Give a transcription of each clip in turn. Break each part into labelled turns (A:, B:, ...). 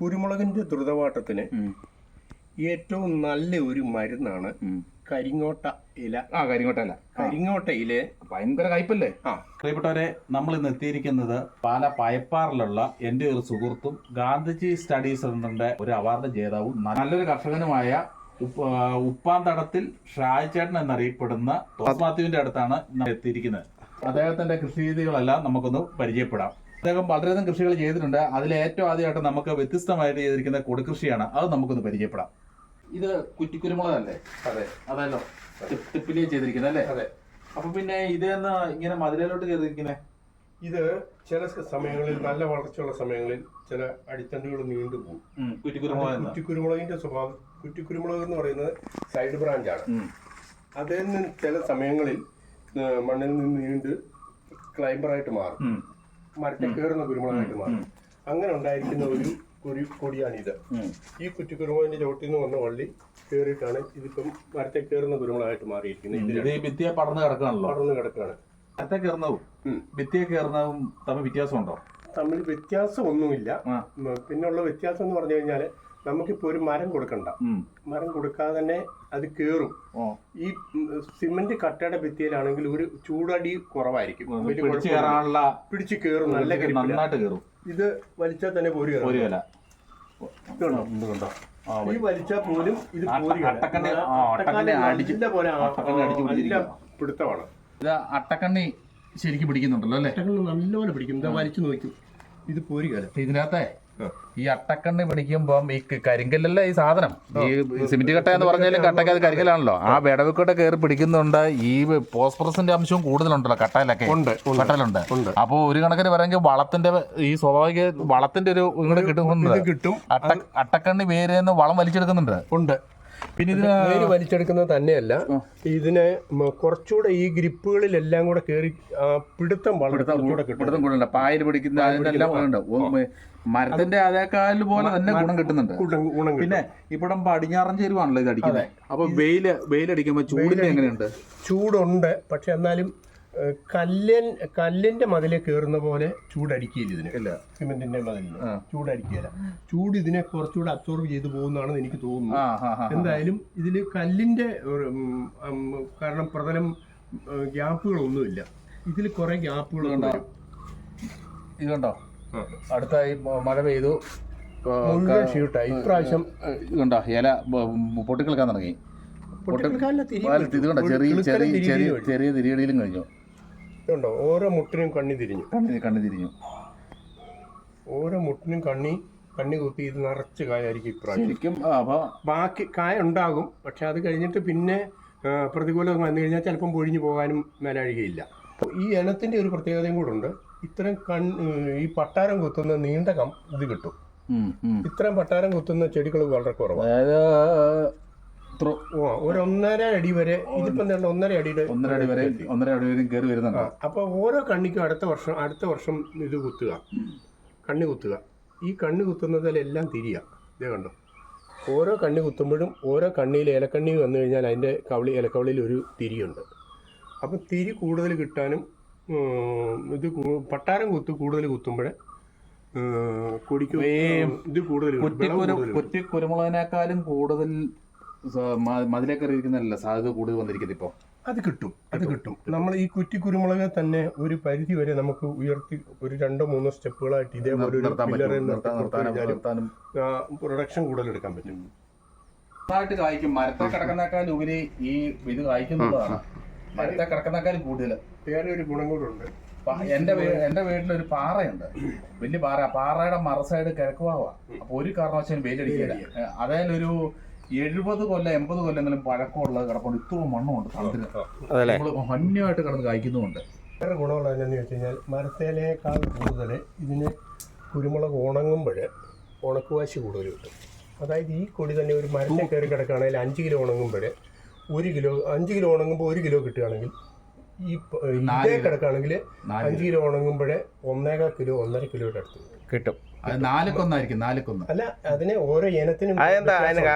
A: കുരുമുളകിന്റെ ദ്രുതവാട്ടത്തിന് ഏറ്റവും നല്ല ഒരു മരുന്നാണ് കരിങ്ങോട്ട ഇല. കരിങ്ങോട്ട ഇല
B: ഭയങ്കര കയ്പല്ലേ. പ്രിയപ്പെട്ടവരെ, നമ്മൾ ഇന്ന് എത്തിയിരിക്കുന്നത് പാല പയപ്പാറിലുള്ള എൻ്റെ ഒരു സുഹൃത്തും ഗാന്ധിജി സ്റ്റഡി സെന്ററിന്റെ ഒരു അവാർഡ് ജേതാവും നല്ലൊരു കർഷകനുമായ ഉപ്പാന്തടത്തിൽ ഷായ്ചേട്ടൻ എന്നറിയപ്പെടുന്ന തോമസ് മാത്യുവിന്റെ അടുത്താണ് എത്തിയിരിക്കുന്നത്. അദ്ദേഹത്തിന്റെ കൃഷി രീതികളെല്ലാം നമുക്കൊന്ന് പരിചയപ്പെടാം. അദ്ദേഹം വളരെയധികം കൃഷികൾ ചെയ്തിട്ടുണ്ട്. അതിൽ ഏറ്റവും ആദ്യമായിട്ട് നമുക്ക് വ്യത്യസ്തമായിട്ട് ചെയ്തിരിക്കുന്ന കൊടുകൃഷിയാണ്. അത് നമുക്കൊന്ന് പരിചയപ്പെടാം. ഇത് കുറ്റിക്കുരുമുളകല്ലേ?
A: അതെ,
B: അതല്ലോ ടിപ്പിലേ ചെയ്തിരിക്കുന്നത് അല്ലേ?
A: അതെ.
B: അപ്പൊ പിന്നെ ഇതെന്ന് ഇങ്ങനെ മതിലോട്ട് കയറിയിരിക്കുന്നത്?
A: ഇത് ചില സമയങ്ങളിൽ, നല്ല വളർച്ചയുള്ള സമയങ്ങളിൽ ചില അടിത്തണ്ടുകൾ നീണ്ടു പോകും. കുറ്റിക്കുരുമുളകിന്റെ സ്വഭാവം, കുറ്റിക്കുരുമുളക് എന്ന് പറയുന്നത് സൈഡ് ബ്രാഞ്ചാണ്. അതിൽ നിന്ന് ചില സമയങ്ങളിൽ മണ്ണിൽ നിന്ന് നീണ്ട് ക്ലൈംബറായിട്ട് മാറും, മരത്തെ കയറുന്ന കുരുമുളകായിട്ട് മാറും. അങ്ങനെ ഉണ്ടായിരിക്കുന്ന ഒരു കൊടിയാണിത്. ഈ കുറ്റിക്കുരുമുളകിന്റെ ചോട്ടിൽ നിന്ന് വന്ന വള്ളി കയറിയിട്ടാണ് ഇതിപ്പം മരത്തെ കയറുന്ന കുരുമുളകായിട്ട് മാറിയിരിക്കുന്നത്. പടർന്നു കിടക്കുകയാണ്.
B: മരത്തെ കയറുന്നതും ഭിത്തിയെ കയറുന്നതും തമ്മിൽ വ്യത്യാസമുണ്ടോ?
A: തമ്മിൽ വ്യത്യാസം ഒന്നുമില്ല. പിന്നുള്ള വ്യത്യാസം എന്ന് പറഞ്ഞു കഴിഞ്ഞാല്, നമുക്കിപ്പോ ഒരു മരം കൊടുക്കണ്ട, മരം കൊടുക്കാതെ തന്നെ അത് കേറും. ഈ സിമന്റ് കട്ടയുടെ ഭിത്തിയിലാണെങ്കിൽ ഒരു ചൂടടി കുറവായിരിക്കും, പിടിച്ചു കേറും, നല്ല നന്നായിട്ട് കേറും. ഇത് വലിച്ചാൽ തന്നെ പോരുകയല്ല. ഈ വലിച്ചാൽ പോലും ഇത് പിടുത്തമാണ്.
B: ഇത് അട്ടക്കണ്ണി ശരിക്കും പിടിക്കുന്നുണ്ടല്ലോ അല്ലേ?
A: അട്ടക്കണ്ണി നല്ലപോലെ പിടിക്കും. ഇതാ വലിച്ചു നോക്കും, ഇത് പോരുകയല്ല.
B: ഇതിനകത്തെ ഈ അട്ടക്കണ്ണി പിടിക്കുമ്പം ഈ കരിങ്കല്ലല്ല ഈ സാധനം, ഈ സിമെന്റ് കട്ട എന്ന് പറഞ്ഞാലും കട്ടയ്ക്ക് അത് കരിങ്കലാണല്ലോ. ആ വിടവിക്കട്ട കയറി പിടിക്കുന്നുണ്ട്. ഈ ഫോസ്ഫറസിന്റെ അംശവും കൂടുതലുണ്ടല്ലോ കട്ടയിലൊക്കെ, കട്ടയിലുണ്ട്. അപ്പൊ ഒരു കണക്കിന് പറയുമെങ്കിൽ വളത്തിന്റെ ഈ സ്വാഭാവിക വളത്തിന്റെ ഒരു ഇങ്ങോട്ട് കിട്ടും. അട്ടക്കണ്ണി വേരെന്ന് വളം വലിച്ചെടുക്കുന്നുണ്ട്.
A: പിന്നെ ഇതിന് വലിച്ചെടുക്കുന്നത് തന്നെയല്ല, ഇതിനെ കുറച്ചുകൂടെ ഈ ഗ്രിപ്പുകളിലെല്ലാം കൂടെ കയറി പിടുത്തം
B: കൂടുതലുണ്ട്. പായൽ പിടിക്കുന്ന അതിനെല്ലാം മരത്തിന്റെ അതേക്കാൽ പോലെ തന്നെ ഗുണം കിട്ടുന്നുണ്ട്. പിന്നെ ഇവിടെ പടിഞ്ഞാറൻ ചേരുവാണല്ലോ ഇത് അടിക്കുന്നത്. അപ്പൊ വെയിലടിക്കുമ്പോ ചൂടിന് എങ്ങനെയുണ്ട്?
A: ചൂടുണ്ട്, പക്ഷെ എന്നാലും കല്ലിന്റെ മതിലെ കയറുന്ന പോലെ ചൂടടിക്കില്ല ഇതിന്. സിമെന്റിന്റെ മതിലിന് ചൂടടിക്കില്ല. ചൂട് ഇതിനെ കുറച്ചുകൂടെ അബ്സോർബ് ചെയ്തു പോകുന്നതാണെന്ന് എനിക്ക് തോന്നുന്നു. എന്തായാലും ഇതില് കല്ലിന്റെ കാരണം പ്രതലം ഗ്യാപ്പുകളൊന്നുമില്ല. ഇതിൽ കുറെ ഗ്യാപ്പുകളുണ്ട്.
B: ഇതുണ്ടോ? അടുത്തായി മഴ പെയ്തു,
A: ഇപ്രാവശ്യം
B: ഇതുണ്ടോ ഇല പൊട്ടിക്കിളിക്കാൻ തുടങ്ങി. ഇത് കണ്ടോ, ചെറിയ തിരിയടിയിലും കഴിഞ്ഞു.
A: ഓരോ മുട്ടിനും കണ്ണി തിരിഞ്ഞു. ഓരോ മുട്ടിനും കണ്ണി കുത്തി ഇത് നിറച്ച് കായായിരിക്കും ഇപ്രാവശ്യം. ബാക്കി കായ ഉണ്ടാകും, പക്ഷെ അത് കഴിഞ്ഞിട്ട് പിന്നെ പ്രതികൂലം വന്നു കഴിഞ്ഞാൽ ചിലപ്പം പൊഴിഞ്ഞു പോകാനും മേലാഴികയില്ല. ഈ ഇനത്തിന്റെ ഒരു പ്രത്യേകതയും കൂടെ ഉണ്ട്. ഇത്രയും ഈ പട്ടാരം കുത്തുന്ന നീണ്ട ഇത് കിട്ടും. ഇത്രയും പട്ടാരം കുത്തുന്ന ചെടികൾ വളരെ കുറവാണ്. ഒരു 1.5 അടി വരെ, ഇതിപ്പം 1.5 അടി
B: കയറി വരുന്നുണ്ട്.
A: അപ്പൊ ഓരോ കണ്ണിക്കും അടുത്ത വർഷം ഇത് കണ്ണി കുത്തുക. ഈ കണ്ണി കുത്തുന്നതിലെല്ലാം തിരിയാ. ഇതേ കണ്ടോ, ഓരോ കണ്ണി കുത്തുമ്പോഴും ഓരോ കണ്ണിയിൽ ഇലക്കണ്ണി വന്നു കഴിഞ്ഞാൽ അതിന്റെ ഇലക്കവളിയിൽ ഒരു തിരിയുണ്ട്. അപ്പം തിരി കൂടുതൽ കിട്ടാനും ഇത് പട്ടാരം കൂടുതൽ കുത്തുമ്പോഴേ കൊടിക്ക് ഇത് കൂടുതൽ
B: കുരുമുളകിനേക്കാളും കൂടുതൽ മതിലേക്കറിയിരിക്കുന്നതല്ല സാധ്യത കൂടുതൽ വന്നിരിക്കുന്നത്. ഇപ്പോൾ
A: അത് കിട്ടും. നമ്മൾ ഈ കുറ്റിക്കുരുമുളകെ തന്നെ ഒരു പരിധി വരെ നമുക്ക് ഉയർത്തി ഒരു 2-3 സ്റ്റെപ്പുകളായിട്ട് ഇതേപോലെ പ്രൊഡക്ഷൻ കൂടുതൽ എടുക്കാൻ പറ്റും.
B: നന്നായിട്ട് കായ്ക്കും. മരത്തെ കിടക്കുന്നേക്കാൾ ഉപരി ഈ ഇത് കായ്ക്കുന്നതാണ്. മരത്തെ കിടക്കുന്നേക്കാൾ കൂടുതൽ.
A: വേറെ ഒരു ഗുണം കൂടെ ഉണ്ട്.
B: എന്റെ വീട്ടിലൊരു പാറയുണ്ട്, വലിയ പാറ. പാറയുടെ മറസൈഡ് കിഴക്ക് ഭാഗമാണ്. അപ്പൊ ഒരു കാരണവശാലും വെയിലടിക്കില്ല. അതായത് ഒരു 70 കൊല്ലം 80 കൊല്ലെങ്കിലും പഴക്കമുള്ളത് കിടപ്പുണ്ട്. ഇത്രയും മണ്ണുണ്ട് തണുത്തിന്. നമ്മള് ഹന്യമായിട്ട് കിടന്ന് കായ്ക്കുന്നുമുണ്ട്.
A: വേറെ ഗുണമുള്ളത് എന്താണെന്ന് വെച്ച് കഴിഞ്ഞാൽ, മരത്തേനേക്കാൾ കൂടുതൽ ഇതിന് കുരുമുളക് ഉണങ്ങുമ്പോൾ ഉണക്കുവാശി കൂടുതൽ കിട്ടും. അതായത് ഈ കൊടി തന്നെ ഒരു മരത്തിൽ കയറി കിടക്കുകയാണെങ്കിൽ 5 കിലോ ഉണങ്ങുമ്പോൾ 5 കിലോ ഉണങ്ങുമ്പോൾ 1 കിലോ കിട്ടുകയാണെങ്കിൽ, ഈ ഇതേ കിടക്കുകയാണെങ്കിൽ 5 കിലോ ഉണങ്ങുമ്പോഴേ 1.25 കിലോ 1.5 കിലോയുടെ അടുത്ത്
B: കിട്ടും. അത് 4
A: അല്ല, അതിനെ ഓരോ ഇനത്തിനും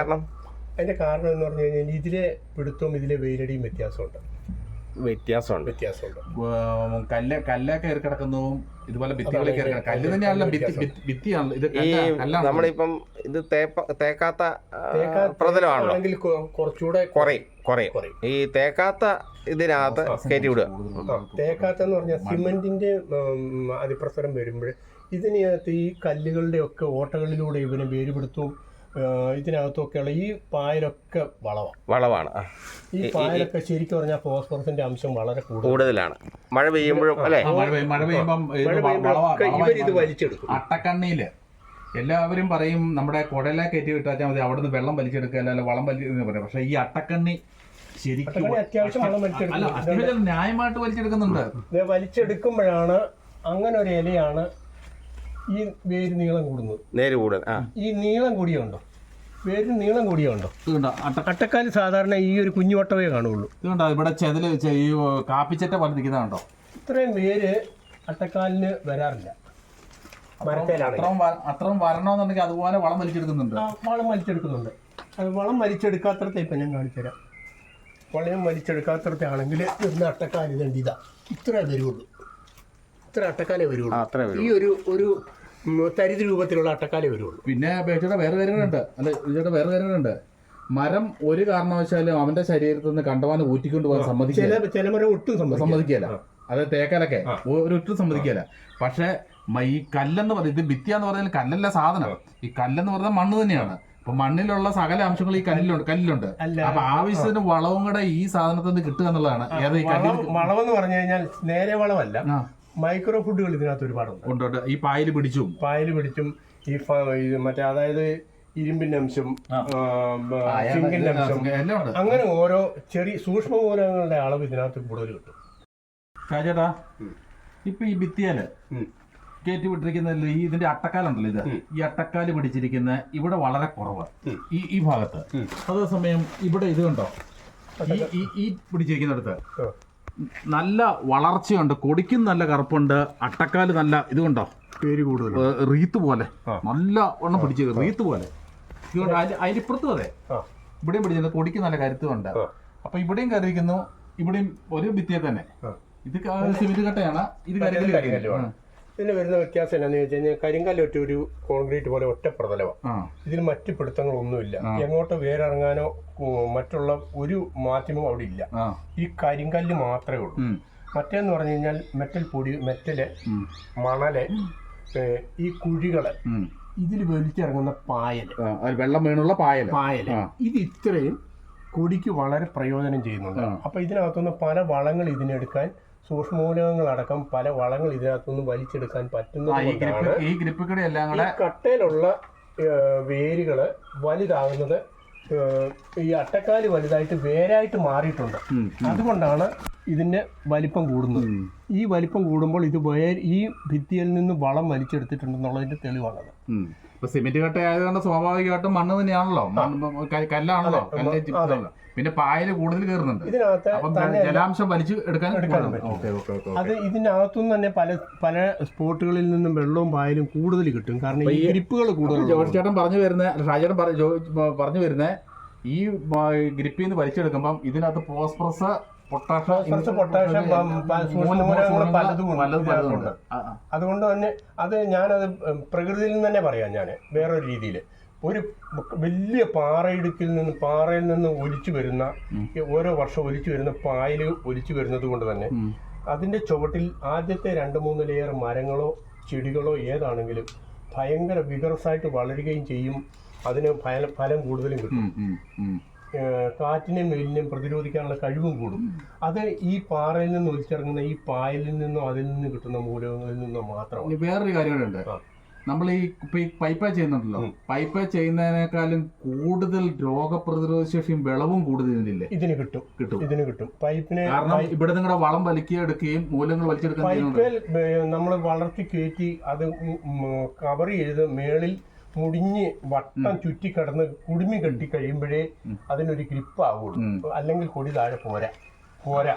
A: അതിന്റെ കാരണം എന്ന് പറഞ്ഞു കഴിഞ്ഞാൽ ഇതിലെ പിടുത്തവും ഇതിലെ വെയിലടിയും വ്യത്യാസമുണ്ട്.
C: വ്യത്യാസമുണ്ട്.
B: കല്ലൊക്കെ ഏറി കിടക്കുന്നതും ഇതുപോലെ ഭിത്തികളൊക്കെ കല്ല് തന്നെയാണല്ലോ ഭിത്തിയാണല്ലോ ഇത്.
C: ഈ നമ്മളിപ്പം ഇത് തേക്കാത്ത പ്രതലമാണല്ലോ,
A: കുറച്ചുകൂടെ
C: കുറയും. ഈ തേക്കാത്ത ഇതിനകത്ത് കയറ്റി വിടുക.
A: തേക്കാത്തെന്ന് പറഞ്ഞാൽ സിമെന്റിന്റെ അതിപ്രസരം വരുമ്പോൾ ഇതിനകത്ത് ഈ കല്ലുകളുടെ ഒക്കെ ഓട്ടകളിലൂടെ ഇവനെ വേരുപിടുത്തവും ഇതിനകത്തൊക്കെയുള്ള ഈ പായലൊക്കെ വളവാണ്. ഈ പായലൊക്കെ ശരിക്കും പറഞ്ഞാൽ ഫോസ്ഫറസിന്റെ അംശം വളരെ കൂടുതലാണ്.
C: മഴ പെയ്യുമ്പോഴും അല്ലെ,
B: മഴ പെയ്യുമ്പം
A: ഇവരിത് വലിച്ചെടുക്കും.
B: അട്ടക്കണ്ണിയില് എല്ലാവരും പറയും നമ്മുടെ കുടല കയറ്റി വിട്ടാൽ മതി, അവിടെ നിന്ന് വെള്ളം വലിച്ചെടുക്കുക, അല്ല വളം വലിച്ചെടുക്കുക പറയാം. പക്ഷെ ഈ അട്ടക്കണ്ണി ശരിക്കും
A: അത്യാവശ്യം വെള്ളം വലിച്ചെടുക്കും,
B: ന്യായമായിട്ട് വലിച്ചെടുക്കുന്നുണ്ട്.
A: വലിച്ചെടുക്കുമ്പോഴാണ് അങ്ങനെ ഒരു ഇലയാണ് ഈ വേര് നീളം കൂടുന്നത്. ഈ നീളം കൂടിയുണ്ടോ, വേര് നീളം കൂടിയുണ്ടോ? അട്ടക്കാല് സാധാരണ ഈ ഒരു കുഞ്ഞുവട്ടവേ കാണുള്ളൂ.
B: ഇതുകൊണ്ടോ ഇവിടെ ചെതല് ഈ കാപ്പിച്ചറ്റ പോലെ നിൽക്കുന്നതുണ്ടോ?
A: ഇത്രയും വേര് അട്ടക്കാലിന് വരാറില്ല.
B: അത്രയും വരണമെന്നുണ്ടെങ്കിൽ അതുപോലെ വളം വലിച്ചെടുക്കുന്നുണ്ട്.
A: വളം വലിച്ചെടുക്കുന്നുണ്ട്. അത് വളം വലിച്ചെടുക്കാത്തടത്തെ ഇപ്പം ഞാൻ കാണിച്ചുതരാം. വളം വലിച്ചെടുക്കാത്തടത്താണെങ്കിൽ ഇന്ന് അട്ടക്കാല് ഇതുണ്ട്, ഇതാ ഇത്ര വരുള്ളൂ, ഇത്ര അട്ടക്കാലേ വരുള്ളൂ. ഈ ഒരു തരിത് രൂപത്തിലുള്ള അട്ടക്കാലേ വരുള്ളൂ.
B: പിന്നെ ബേച്ചയുടെ വേറെ കാര്യങ്ങളുണ്ട്. മരം ഒരു കാരണവശാലും അവന്റെ ശരീരത്തിൽ നിന്ന് കണ്ടവാന് ഊറ്റിക്കൊണ്ട് പോകാൻ സമ്മതിക്കില്ല.
A: ചില മരം ഒട്ടും
B: സമ്മതിക്കില്ല. അത് തേക്കലൊക്കെ ഒട്ടും സമ്മതിക്കില്ല. പക്ഷെ ഈ കല്ലെന്ന് പറയുന്നത്, ഇത് ഭിത്തിയാന്ന് പറഞ്ഞാൽ കല്ലല്ല സാധനം. ഈ കല്ലെന്ന് പറഞ്ഞാൽ മണ്ണ് തന്നെയാണ്. അപ്പൊ മണ്ണിലുള്ള സകല അംശങ്ങൾ ഈ കല്ലിലുണ്ട്. അപ്പൊ ആവശ്യത്തിന് വളവും കൂടെ ഈ സാധനത്തിൽ നിന്ന് കിട്ടുക എന്നുള്ളതാണ്.
A: വളമെന്ന് പറഞ്ഞു കഴിഞ്ഞാൽ നേരെ വളമല്ല, മൈക്രോ ഫുഡുകൾ ഇതിനകത്ത് ഒരുപാടുണ്ട്.
B: ഈ പായൽ പിടിച്ചും
A: ഈ മറ്റേ അതായത് ഇരുമ്പിന്റെ അംശം, സിങ്കിന്റെ അംശം, അങ്ങനെ ഓരോ ചെറിയ സൂക്ഷ്മ മൂലകങ്ങളുടെ അളവ് ഇതിനകത്ത് കൂടുതൽ കിട്ടും.
B: ചേട്ടാ, ഇപ്പൊ ഈ ഭിത്തിയാല് കയറ്റി വിട്ടിരിക്കുന്ന ഇതിന്റെ അട്ടക്കാലുണ്ടല്ലോ, ഇത് ഈ അട്ടക്കാല് പിടിച്ചിരിക്കുന്ന ഇവിടെ വളരെ കുറവ് ഈ ഭാഗത്ത്. അതേസമയം ഇവിടെ ഇത് കണ്ടോ, ഈ പിടിച്ചിരിക്കുന്നിടത്ത് നല്ല വളർച്ചയുണ്ട്, കൊടിക്കും നല്ല കറുപ്പുണ്ട്, അട്ടക്കാല് നല്ല ഇത് കണ്ടോ,
A: പേര് കൂടുതൽ
B: റീത്ത് പോലെ നല്ല ഒണ്ണം പിടിച്ചത്, റീത്ത് പോലെ. ഇതുകൊണ്ട് അതിലിപ്പുറത്തും അതെ, ഇവിടെയും പിടിച്ചത് കൊടിക്ക് നല്ല കരുത്തുമുണ്ട്. അപ്പൊ ഇവിടെയും കയറിയിരിക്കുന്നു, ഇവിടെയും ഒരു ഭിത്തിയെ തന്നെ. ഇത് സിമെന്റ് കട്ടയാണ്, ഇത് കരിങ്കല്ലാണ്.
A: ഇതിന് വരുന്ന വ്യത്യാസം എന്താണെന്ന് വെച്ച് കഴിഞ്ഞാൽ കരിങ്കല്ല് ഒരു കോൺക്രീറ്റ് പോലെ ഒറ്റ പ്രതലമാണ്. ഇതിന് മറ്റു പിടുത്തങ്ങളൊന്നുമില്ല. എങ്ങോട്ട് വേരിറങ്ങാനോ മറ്റുള്ള ഒരു മാധ്യമവും അവിടെ ഇല്ല. ഈ കരിങ്കല്ല് മാത്രമേ ഉള്ളൂ. മറ്റേന്ന് പറഞ്ഞു കഴിഞ്ഞാൽ മെറ്റല്, മണല്, ഈ കുഴികള്, ഇതിൽ വലിച്ചിറങ്ങുന്ന പായല്,
B: വെള്ളം വീണുള്ള പായല്,
A: ഇത് ഇത്രയും കൊടിക്ക് വളരെ പ്രയോജനം ചെയ്യുന്നുണ്ട്. അപ്പൊ ഇതിനകത്തുനിന്ന് പല വളങ്ങൾ ഇതിനെടുക്കാൻ, സൂക്ഷ്മമൂലകങ്ങളടക്കം പല വളങ്ങൾ ഇതിനകത്തുനിന്ന് വലിച്ചെടുക്കാൻ പറ്റുന്നതുകൊണ്ടാണ് ഈ കട്ടയിലുള്ള വേരുകള് വലുതാകുന്നത്. ഈ അട്ടക്കാല് വലുതായിട്ട് വേരായിട്ട് മാറിയിട്ടുണ്ട്. അതുകൊണ്ടാണ് ഇതിന്റെ വലിപ്പം കൂടുന്നത്. ഈ വലിപ്പം കൂടുമ്പോൾ ഇത് ഈ ഭിത്തിയിൽ നിന്ന് വളം വലിച്ചെടുത്തിട്ടുണ്ടെന്നുള്ളതിന്റെ തെളിവാണത്.
B: സിമെന്റ് കട്ട ആയതുകൊണ്ട് സ്വാഭാവികമായിട്ടും മണ്ണ് തന്നെയാണല്ലോ, കല്ലാണല്ലോ, പിന്നെ പായല് കൂടുതൽ കയറുന്നുണ്ട്. ജലാംശം വലിച്ചു എടുക്കാൻ
A: അത് ഇതിനകത്തുനിന്ന് തന്നെ പല സ്പോട്ടുകളിൽ നിന്നും വെള്ളവും പായലും കൂടുതൽ കിട്ടും. കാരണം ഈ ഗ്രിപ്പുകൾ കൂടുതൽ.
B: ജോർജ് ചേട്ടൻ ഷാജേട്ടൻ പറഞ്ഞു വരുന്നത് ഈ ഗ്രിപ്പിൽ നിന്ന് വലിച്ചെടുക്കുമ്പം ഇതിനകത്ത് ഫോസ്ഫറസ്, പൊട്ടാഷ്യം പലതുമുണ്ട്. അതുകൊണ്ട് തന്നെ ഞാനത് പ്രകൃതിയിൽ നിന്ന് തന്നെ പറയാം. ഞാൻ വേറൊരു രീതിയിൽ ഒരു വലിയ പാറയിൽ നിന്ന് ഒലിച്ചു വരുന്ന, ഓരോ വർഷം ഒലിച്ചു വരുന്ന പായൽ ഒലിച്ചു വരുന്നത് കൊണ്ട് തന്നെ അതിന്റെ ചുവട്ടിൽ ആദ്യത്തെ 2-3 ലെയർ മരങ്ങളോ ചെടികളോ ഏതാണെങ്കിലും ഭയങ്കര വിഗറസായിട്ട് വളരുകയും ചെയ്യും. അതിന് ഫലം കൂടുതലും കിട്ടും. കാറ്റിനെയും വെയിലിനെയും പ്രതിരോധിക്കാനുള്ള കഴിവും കൂടും. അത് ഈ പാറയിൽ നിന്ന് ഒലിച്ചിറങ്ങുന്ന ഈ പായലിൽ നിന്നോ അതിൽ നിന്ന് കിട്ടുന്ന മൂലകങ്ങളിൽ നിന്നോ മാത്രമാണ്. വേറൊരു കാര്യമുണ്ട്, നമ്മൾ ഈ പൈപ്പ ചെയ്യുന്നുണ്ടല്ലോ, പൈപ്പ ചെയ്യുന്നതിനേക്കാളും കൂടുതൽ രോഗപ്രതിരോധ ശേഷിയും വിളവും കൂടുതലില്ലേ
A: ഇതിന് കിട്ടും. പൈപ്പിന്
B: കാരണം ഇവിടെ നിങ്ങളുടെ വളം വലിക്കുകയും മൂലങ്ങൾ വലിച്ചെടുക്കാൻ
A: പൈപ്പിൽ നമ്മൾ വളർത്തി കയറ്റി അത് കവർ ചെയ്ത് മേളിൽ മുടിഞ്ഞ് വട്ടം ചുറ്റി കിടന്ന് കുടുമി കെട്ടി കഴിയുമ്പോഴേ അതിനൊരു ഗ്രിപ്പ് ആവുള്ളൂ. അല്ലെങ്കിൽ കൊടി താഴെ പോരാ.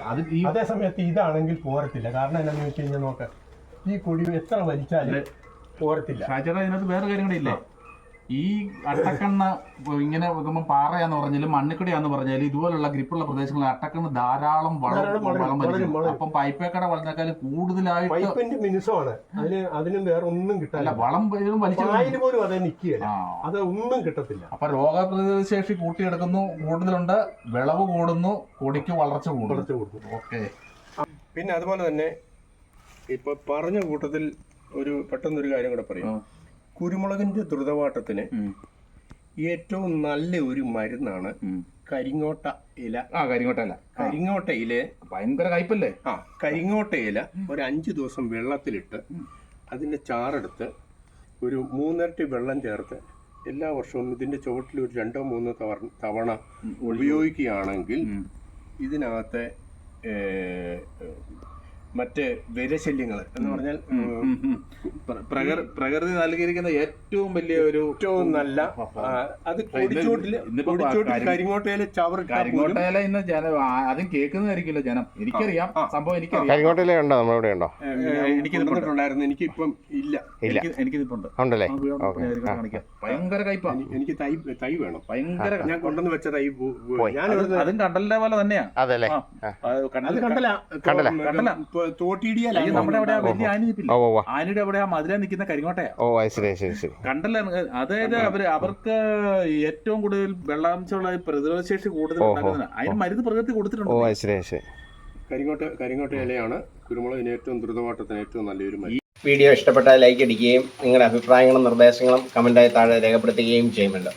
A: അതേ സമയത്ത് ഇതാണെങ്കിൽ പോരത്തില്ല. കാരണം എന്താണെന്ന് വെച്ച് കഴിഞ്ഞാൽ നോക്കാം, ഈ കൊടി എത്ര വലിച്ചാലും പോരത്തില്ല.
B: ഇതിനകത്ത് വേറെ കാര്യങ്ങളില്ലേ, ഈ അട്ടക്കണ്ണ് ഇങ്ങനെ വെക്കുമ്പോൾ പാറയാന്ന് പറഞ്ഞാലും മണ്ണിക്കടിയാന്ന് പറഞ്ഞാലും ഇതുപോലുള്ള ഗ്രിപ്പുള്ള പ്രദേശങ്ങളിൽ അട്ടക്കണ്ണ് ധാരാളം വളം വലിക്കും. അപ്പം പൈപ്പേക്കട വളർന്നേക്കാളും കൂടുതലായിട്ട്
A: പൈപ്പിന്റെ മിനുസമാണ് അതിനും വേറെ ഒന്നും കിട്ടില്ല.
B: വളം വലിച്ചു
A: പോലും അതേ നിൽക്കുകയല്ല, അത് ഒന്നും കിട്ടത്തില്ല.
B: അപ്പൊ രോഗപ്രതിരോധ ശേഷി കൂട്ടിയെടുക്കുന്നു, കൂടുതലുണ്ട്, വിളവ് കൂടുന്നു, കൊടിക്ക് വളർച്ച കൂടുന്നു. ഓക്കെ.
A: പിന്നെ അതുപോലെ തന്നെ ഇപ്പൊ പറഞ്ഞ കൂട്ടത്തിൽ പെട്ടെന്നൊരു കാര്യം കൂടെ പറയാം. കുരുമുളകിന്റെ ദ്രുതവാട്ടത്തിന് ഏറ്റവും നല്ല ഒരു മരുന്നാണ് കരിങ്ങോട്ട ഇല. കരിങ്ങോട്ട ഇല
B: ഭയങ്കര കയ്പല്ലേ?
A: കരിങ്ങോട്ട ഇല ഒരു 5 ദിവസം വെള്ളത്തിലിട്ട് അതിന്റെ ചാറെടുത്ത് ഒരു 3 ഇരട്ടി വെള്ളം ചേർത്ത് എല്ലാ വർഷവും ഇതിന്റെ ചുവട്ടിൽ ഒരു 2-3 തവണ ഉപയോഗിക്കുകയാണെങ്കിൽ ഇതിനകത്തെ മറ്റ് വിരശല്യങ്ങൾ എന്ന് പറഞ്ഞാൽ
B: പ്രകൃതി നൽകിയിരിക്കുന്ന ഏറ്റവും വലിയ ഏറ്റവും നല്ല
A: അത് കൊടിച്ചോട്ടില് കരിങ്ങോട്ടയിലെ
B: കരിങ്ങോട്ടയില ഇന്ന് അതും കേൾക്കുന്നതായിരിക്കില്ല ജനം. എനിക്കറിയാം സംഭവം, എനിക്കറിയാം.
C: കരിങ്ങോട്ടയില ഉണ്ടോ നമ്മളിവിടെ ഉണ്ടോ?
A: എനിക്കുണ്ടായിരുന്നു, എനിക്കിപ്പം ഇല്ല.
B: എനിക്കിതിപ്പുണ്ട്.
C: ഉണ്ടല്ലേ?
B: ഭയങ്കര കയ്പാണ്.
A: എനിക്ക് തൈ വേണം.
B: ഭയങ്കര
A: ഞാൻ കൊണ്ടുവന്ന് വെച്ച തൈ
B: അതും കണ്ടലിനെ പോലെ തന്നെയാ.
C: അതല്ലേ?
B: കണ്ടല നമ്മുടെ അവിടെ വലിയ ആനി നിൽപ്പില്ല, ആനയുടെ അവിടെ ആ മധുര നിൽക്കുന്ന കരിങ്ങോട്ടയാ. കണ്ടല്ല. അതായത് അവർക്ക് ഏറ്റവും കൂടുതൽ വെള്ളാംശമുള്ള പ്രതിരോധ ശേഷി കൂടുതൽ അതിന് മരുന്ന് പ്രകൃതി കൊടുത്തിട്ടുണ്ട്.
A: കരിങ്ങോട്ട ഇലയാണ് കുരുമുളകിന് ഏറ്റവും ദ്രുതവാട്ടത്തിന് ഏറ്റവും നല്ലൊരു മരുന്ന്.
C: വീഡിയോ ഇഷ്ടപ്പെട്ടാൽ ലൈക്ക് അടിക്കുകയും നിങ്ങളുടെ അഭിപ്രായങ്ങളും നിർദ്ദേശങ്ങളും കമന്റായി താഴെ രേഖപ്പെടുത്തുകയും ചെയ്യുമല്ലോ.